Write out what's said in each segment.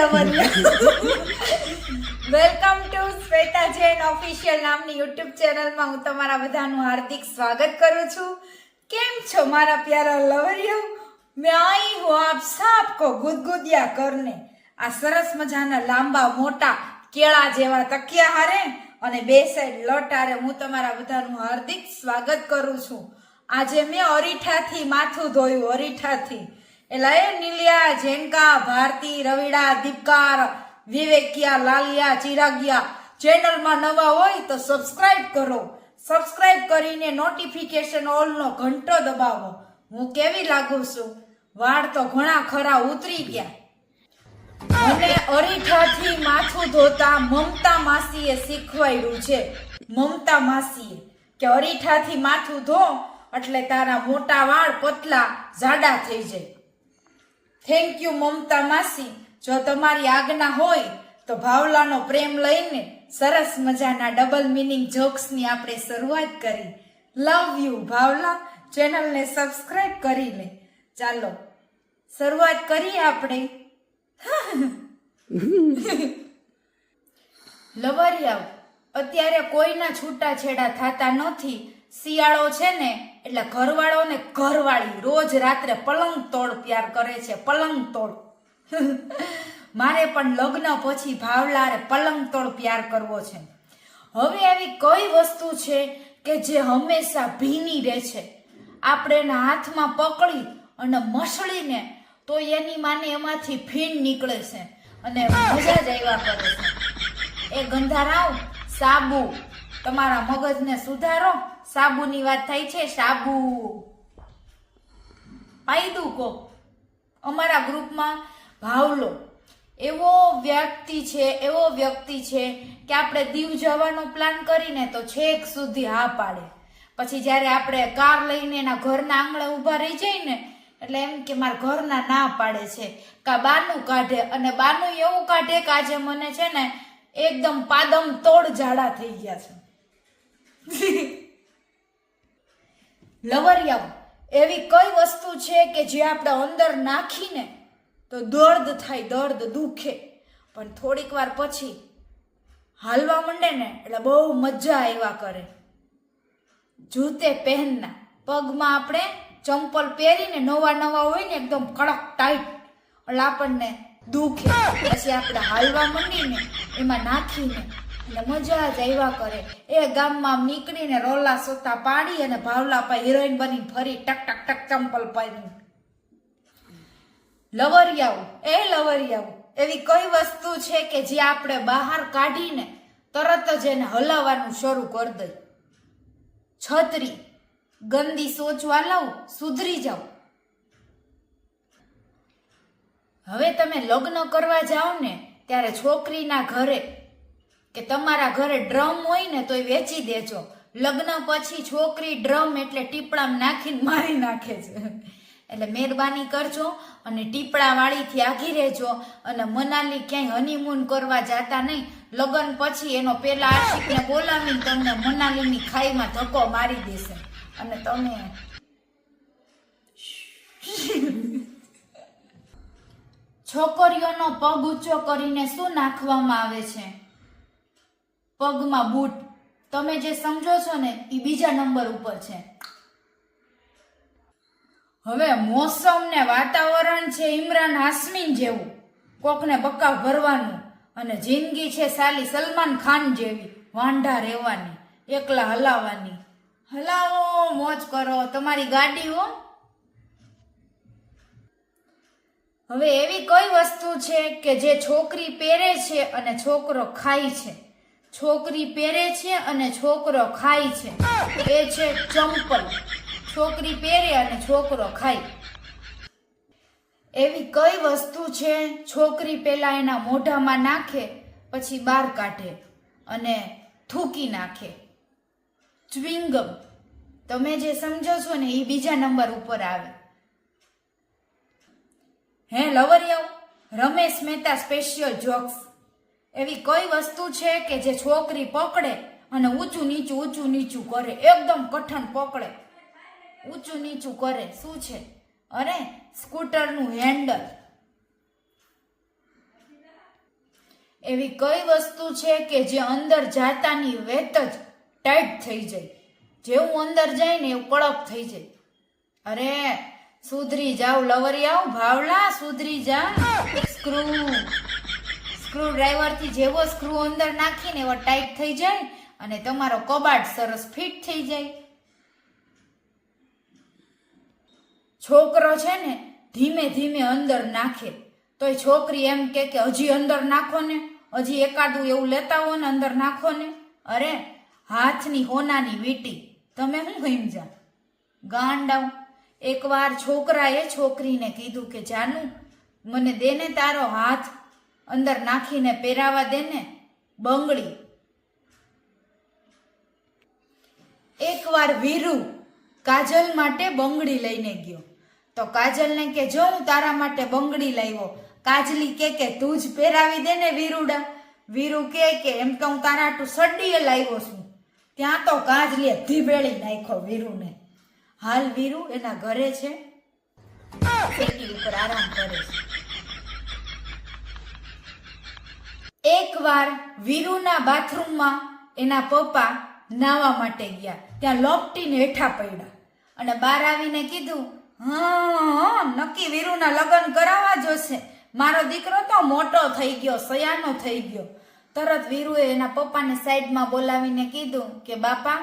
લવરિયા welcome to Shweta Jain official નામની YouTube ચેનલમાં હું તમારા બધાનું હાર્દિક સ્વાગત કરું છું। કેમ છો મારા પ્યારા લવરિયા? मैं आई हूँ आप सबको गुदगुदिया करने। आ सरस मजाना लांबा मोटा केळा जेवा तकिया हारे અને બે સાઈડ લટ હારે હું તમારા બધાનું હાર્દિક સ્વાગત કરું છું। આજે મેં અરીઠાથી માથું ધોયું, અરીઠાથી। એટલે એ નીલિયા, જેનકા, ભારતી, રવિડા, દીપકાર, વિવેકિયા, લાલિયા, ચિરાગિયા ચેનલમાં નવા હોય તો સબસ્ક્રાઇબ કરો। સબસ્ક્રાઇબ કરીને નોટિફિકેશન ઓલ નો ઘંટો દબાવો। હું કેવી લાગુ છું? વાળ તો ઘણા ખરા ઉતરી ગયા। મને અરીઠાથી માથું ધોતા મમતા માસીએ શીખવાડ્યું છે। મમતા માસીએ કે અરીઠાથી માથું ધો એટલે તારા મોટા વાળ પતલા જાડા થઈ જાય। થેન્ક યુ મમતા માસી। જો તમારી આજ્ઞા હોય તો ભાવલાનો પ્રેમ લઈને સરસ મજાના ડબલ મીનિંગ જોક્સની આપણે શરૂઆત કરી। લવ યુ ભાવલા। ચેનલને સબસ્ક્રાઇબ કરી લે। ચાલો શરૂઆત કરીએ આપણે। લવરિયાઓ, અત્યારે કોઈના છૂટાછેડા થતા નથી। શિયાળો છે ને એટલે ઘરવાળો ને ઘરવાળી રોજ રાત્રે પલંગ તોડ પ્યાર કરે છે, પલંગ તોડ। મારે પણ લગ્ન પછી ભાવલારે પલંગ તોડ પ્યાર કરવો છે। હવે આવી કઈ વસ્તુ છે કે જે હંમેશા ભીની રહે છે? આપણે એના હાથમાં પકડી અને મસળીને તો એની માને એમાંથી ફીણ નીકળે છે અને મજા જ આવ્યા કરે છે। એ ગંધારાવ સાબુ, તમારા મગજને સુધારો। સાબુની વાત થાય છે, સાબુ પાયદું કો। અમારા ગ્રુપમાં ભાવલો એવો વ્યક્તિ છે કે આપણે દીવ જવાનો પ્લાન કરીને તો છેક સુધી હા પાડે। પછી જ્યારે આપણે કાર લઈને એના ઘરના આંગણે ઊભા રહી જાય ને એટલે એમ કે મારા ઘરના ના પાડે છે, કા બાનું કાઢે। અને બાનું એવું કાઢે કે આજે મને છે ને એકદમ પાદમ તોડ ઝાડા થઈ ગયા છે। લવરિયાઓ, એવી કઈ વસ્તુ છે કે જે આપણે અંદર નાખીને તો દર્દ થાય, દર્દ દુખે, પણ થોડીક વાર પછી હાલવા માંડે ને એટલે બહુ મજા આવ્યા કરે। જૂતે પહેરના, પગમાં આપણે ચંપલ પહેરીને નવા હોય ને એકદમ કડક ટાઈટ એટલે આપણને દુખે, પછી આપણે હાલવા માંડીને એમાં નાખીને એટલે મજા જ આવ્યા કરે। એ ગામમાં નીકળીને રોલા સોતા પાડી અને ભાવલા પર હિરોઈન બની ફરી ટક ટક ટક ચંપલ પહેરી। લવરિયાઓ, એવી કઈ વસ્તુ છે કે જે આપણે બહાર કાઢીને તરત જ એને હલાવવાનું શરૂ કરી દઈ? છત્રી। ગંદી સોચ વાલાઓ સુધરી જાઓ। હવે તમે લગ્ન કરવા જાઓ ને ત્યારે છોકરીના ઘરે કે તમારા ઘરે ડ્રમ હોય ને તો એ વેચી દેજો। લગ્ન પછી છોકરી ડ્રમ એટલે ટીપડામાં નાખીને મારી નાખે છે। એટલે મહેરબાની કરજો અને ટીપડા વાળીથી આગી રહેજો અને મનાલી ક્યાંય હનીમૂન કરવા જાતા નહીં। લગ્ન પછી એનો પેલા આશિકને બોલાવીને તમને મનાલીની ખાઈમાં ધક્કો મારી દેશે અને તમે છોકરીઓનો પગ ઊંચો કરીને શું નાખવામાં આવે છે? પગમાં બૂટ। તમે જે સમજો છો ને એ બીજા નંબર ઉપર છે। હવે મોસમ ને વાતાવરણ છે ઇમરાન હાશમી જેવું, કોકને બક્કા ભરવાનું, અને જિંદગી છે સાલી સલમાન ખાન જેવી, વાંઢા રહેવાની, એકલા હલાવવાની। હલાવો, મોજ કરો, તમારી ગાડી હો। હવે એવી કઈ વસ્તુ છે કે જે છોકરી પહેરે છે અને છોકરો ખાય છે? છોકરી પહેરે છે અને છોકરો ખાય છે, એ છે ચંપલ। છોકરી પહેરે અને છોકરો ખાય। એવી કઈ વસ્તુ છે છોકરી પેલા એના મોઢામાં નાખે પછી બહાર કાઢે અને થૂકી નાખે? ચ્વિંગમ। તમે જે સમજો છો ને એ બીજા નંબર ઉપર આવે। હે લવરિયાઓ, રમેશ મહેતા સ્પેશિયલ જોક્સ। એવી કઈ વસ્તુ છે કે જે છોકરી પકડે અને ઊંચું નીચું કરે? એકદમ કઠણ પકડે, ઊંચું નીચું કરે, શું છે? અરે સ્કૂટરનું હેન્ડલ। એવી કઈ વસ્તુ છે કે જે અંદર જાતાની વેત જ ટાઈટ થઈ જાય, જેવું અંદર જાય ને એવું કડક થઈ જાય? અરે સુધરી જાવ લવરિયાઓ, ભાવલા સુધરી જા. સ્ક્રૂ ડ્રાઈવર થી જેવો સ્ક્રૂ અંદર નાખીને એવો ટાઈટ થઈ જાય અને તમારો કબાટ સરસ ફિટ થઈ જાય. છોકરો છે ને ધીમે ધીમે અંદર નાખે તોય છોકરી એમ કે હજી અંદર નાખો ને, હજી એકાદું એવું લેતા હો ને અંદર નાખો ને. અરે હાથની હોનાની વીંટી, તમે શું સમજા ગાંડાવ? એકવાર છોકરાએ છોકરીને કીધું કે જાનુ મને દેને તારો હાથ, અંદર નાખીને પહેરાવા દેને બંગડી. એકવાર વીરુ કાજલ માટે બંગડી લઈને ગયો તો કાજલને કે જો હું તારા માટે બંગડી લાવ્યો. કાજલી કે તું જ પહેરાવી દે ને વીરુડા. વીરુ કે એમ તો હું તારા હાટુ સડીએ લાવ્યો છું. ત્યાં તો કાજલીએ ધીબેળી નાખ્યો વીરુને. હાલ વીરુ એના ઘરે છે, પેટી ઉપર આરામ કરે છે. એકવાર વીરુના બાથરૂમમાં એના પપ્પા નાવા માટે ગયા, ત્યાં લોપટીને હેઠા પડ્યા અને બહાર આવીને કીધું, હા નક્કી વીરુના લગ્ન કરાવવા જોશે, મારો દીકરો તો મોટો થઈ ગયો, સયાનો થઈ ગયો. તરત વીરુએ એના પપ્પાને સાઈડમાં બોલાવીને કીધું કે બાપા,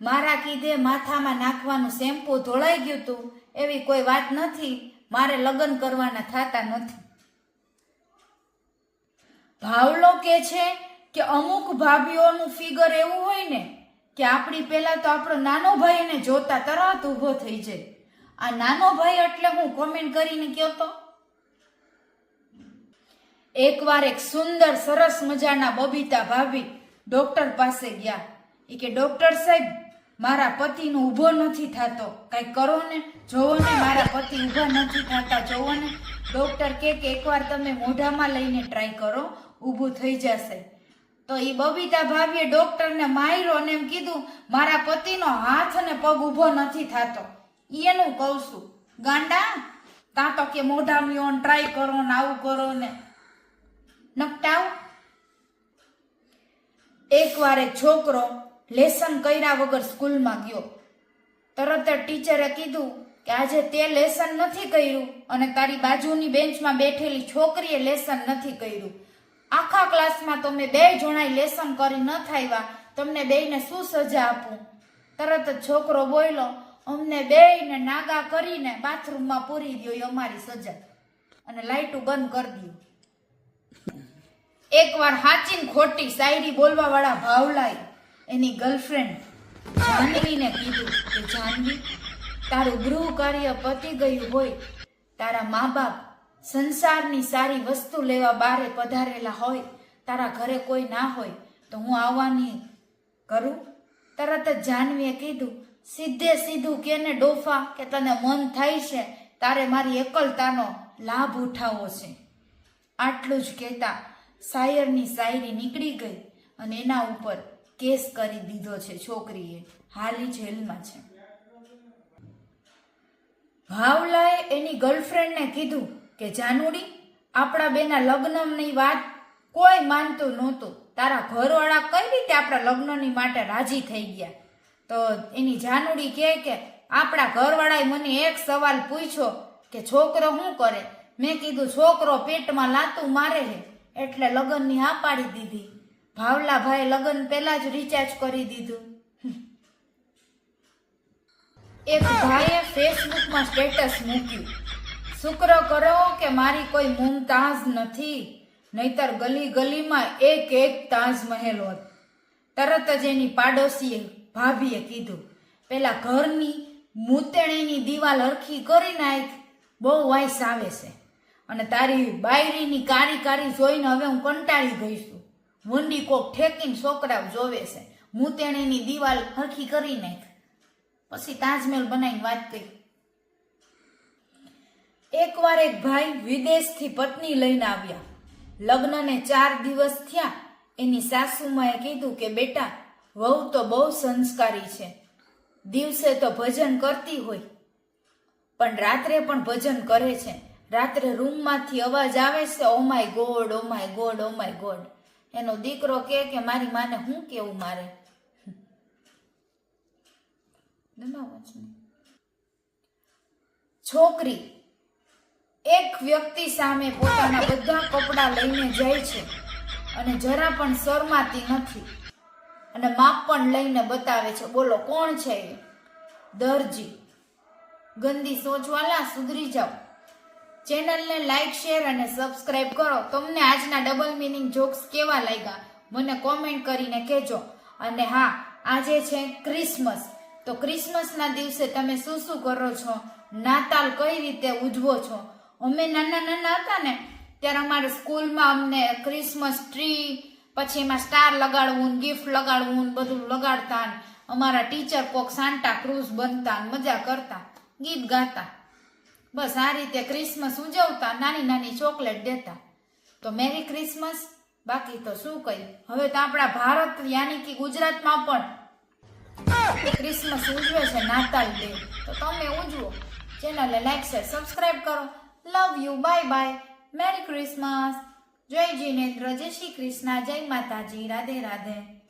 મારા કીધે માથામાં નાખવાનું શેમ્પુ ધોળાઈ ગયું તું, એવી કોઈ વાત નથી, મારે લગ્ન કરવાના થતા નથી. ભાવલો કે છે કે અમુક ભાભીઓનું ફિગર એવું હોય ને કે આપણી પહેલા તો આપણો નાનો ભાઈ એને જોતા તરત ઊભો થઈ જાય. આ નાનો ભાઈ એટલે હું કોમેન્ટ કરીને કહો તો. એકવાર એક સુંદર સરસ મજાના બબીતા ભાભી ડોક્ટર પાસે ગયા. એ કે ડોક્ટર સાહેબ, મારા પતિનો ઊભો નથી થતો, કઈ કરો ને, જોવો ને, મારા પતિ ઊભા નથી થતા, જોવો ને. ડોક્ટર કે એકવાર તમે મોઢામાં લઈને ટ્રાય કરો, ઊભું થઈ જશે. તો એ બબીતા ભાભીએ ડોક્ટરને માર્યો અને એમ કીધું, મારા પતિનો હાથ અને પગ ઊભો નથી થતો. એનું કહું છું ગાંડા, તાં તો કે મોઢામાં ટ્રાય કરો ને આવું કરો ને નકટાવ. એકવાર એક છોકરો લેસન કર્યા વગર સ્કૂલમાં ગયો. તરત જ ટીચરે કીધું કે આજે તે લેસન નથી કર્યું અને તારી બાજુની બેન્ચમાં બેઠેલી છોકરીએ લેસન નથી કર્યું. આખા ક્લાસમાં તમે 2 જણાય લેસન કરી ન થાવ્યા, તમને બેયને શું સજા આપું? તરત જ છોકરો બોલ્યો, અમને બેયને નાગા કરીને બાથરૂમમાં પૂરી દો, એ અમારી સજા, અને લાઈટું બંધ કરી દો. એકવાર હાચીન ખોટી શાયરી બોલવા વાળા ભાવલાએ એની ગર્લફ્રેન્ડ જાનવીને કીધું કે જાનવી, તારું ગૃહ કાર્ય પતી ગયું હોય, તારા મા બાપ સંસારની સારી વસ્તુ લેવા બારે પધારેલા હોય, તારા ઘરે કોઈ ના હોય તો હું આવવાની કરું? તરત જ જાનવીએ કીધું, સીધે સીધું કેને ડોફા કે તને મન થાય છે તારે મારી એકલતાનો લાભ ઉઠાવવો છે. આટલું જ કહેતા શાયરની શાયરી નીકળી ગઈ અને એના ઉપર કેસ કરી દીધો છે છોકરીએ, હાલી જેલમાં છે. ભાવલાએ એની ગર્લફ્રેન્ડને કીધું કે જાનુડી, આપણા બેના લગ્નની વાત કોઈ માનતું નહોતું, તારા ઘરવાળા કઈ રીતે આપણા લગ્નની માટે રાજી થઈ ગયા? તો એની જાનુડી કહે કે આપણા ઘરવાળાએ મને એક સવાલ પૂછ્યો કે છોકરો શું કરે? મેં કીધું છોકરો પેટમાં લાતું મારે છે, એટલે લગ્નની હા પાડી દીધી. ભાવલાભાઈ લગ્ન પહેલા જ રિચાર્જ કરી દીધું. એક ભાઈએ ફેસબુકમાં સ્ટેટસ મૂક્યું, શુક્ર કરો કે મારી કોઈ મુમતાઝ નથી, નહીતર ગલી ગલીમાં એક તાજમહેલ હોત. તરત જ એની પાડોશીએ ભાભીએ કીધું, પેલા ઘરની મૂતેણીની દિવાલ હરખી કરી નાખ, બહુ વાઈસ આવે છે, અને તારી બાયરીની કારી કારી જોઈને હવે હું કંટાળી ગઈ છું. વંડી કોક ઠેકીને છોકરાઓ જોવે છે, મૂતેણીની દિવાલ હરખી કરી નાખ. પછી તાજમહેલ બનાવીને વાત કરી. એકવાર એક ભાઈ વિદેશથી પત્ની લઈને આવ્યા. લગ્નને 4 દિવસ થયા. એની સાસુમાએ કીધું કે બેટા, વહુ તો બહુ સંસ્કારી છે, દિવસે તો ભજન કરતી હોય પણ રાત્રે પણ ભજન કરે છે. રાત્રે રૂમમાંથી અવાજ આવે છે, oh my God, oh my God, oh my God. એનો દીકરો કે મારી માને હું કેવું મારે. છોકરી એક વ્યક્તિ સામે પોતાના બધા કપડાં લઈને જાય છે અને જરા પણ શરમાતી નથી અને માપ પણ લઈને બતાવે છે. બોલો કોણ છે એ? દરજી. ગંદી સોચવાલા, સુધરી જાઓ. ચેનલને લાઈક, શેર અને સબસ્ક્રાઇબ કરો. તમને આજના ડબલ મીનિંગ જોક્સ કેવા લાગ્યા મને કોમેન્ટ કરીને કહેજો. અને હા, આજે છે ક્રિસમસ, તો ક્રિસમસના દિવસે તમે શું શું કરો છો? નાતાલ કઈ રીતે ઉજવો છો? અમે નાના હતા ને ત્યારે અમારે સ્કૂલમાં અમને ક્રિસમસ ટ્રી, પછી એમાં સ્ટાર લગાડવું, ગિફ્ટ લગાડવું, બધું લગાડતા. અમારા ટીચર કોક સાન્ટા ક્રુઝ બનતા, મજા કરતા, ગીત ગાતા. બસ આ રીતે ક્રિસમસ ઉજવતા, નાની નાની ચોકલેટ દેતા. તો મેરી ક્રિસમસ. બાકી તો શું કહી, હવે તો આપણા ભારત યાની કે ગુજરાતમાં પણ ક્રિસમસ ઉજવે છે, નાતાલ ડે. તો તમે ઉજવો. ચેનલને લાઈક, શેર, સબસ્ક્રાઇબ કરો. Love you, bye bye, merry Christmas. જય જીનેન્દ્ર, જય શ્રી કૃષ્ણ, જય માતાજી, રાધે રાધે.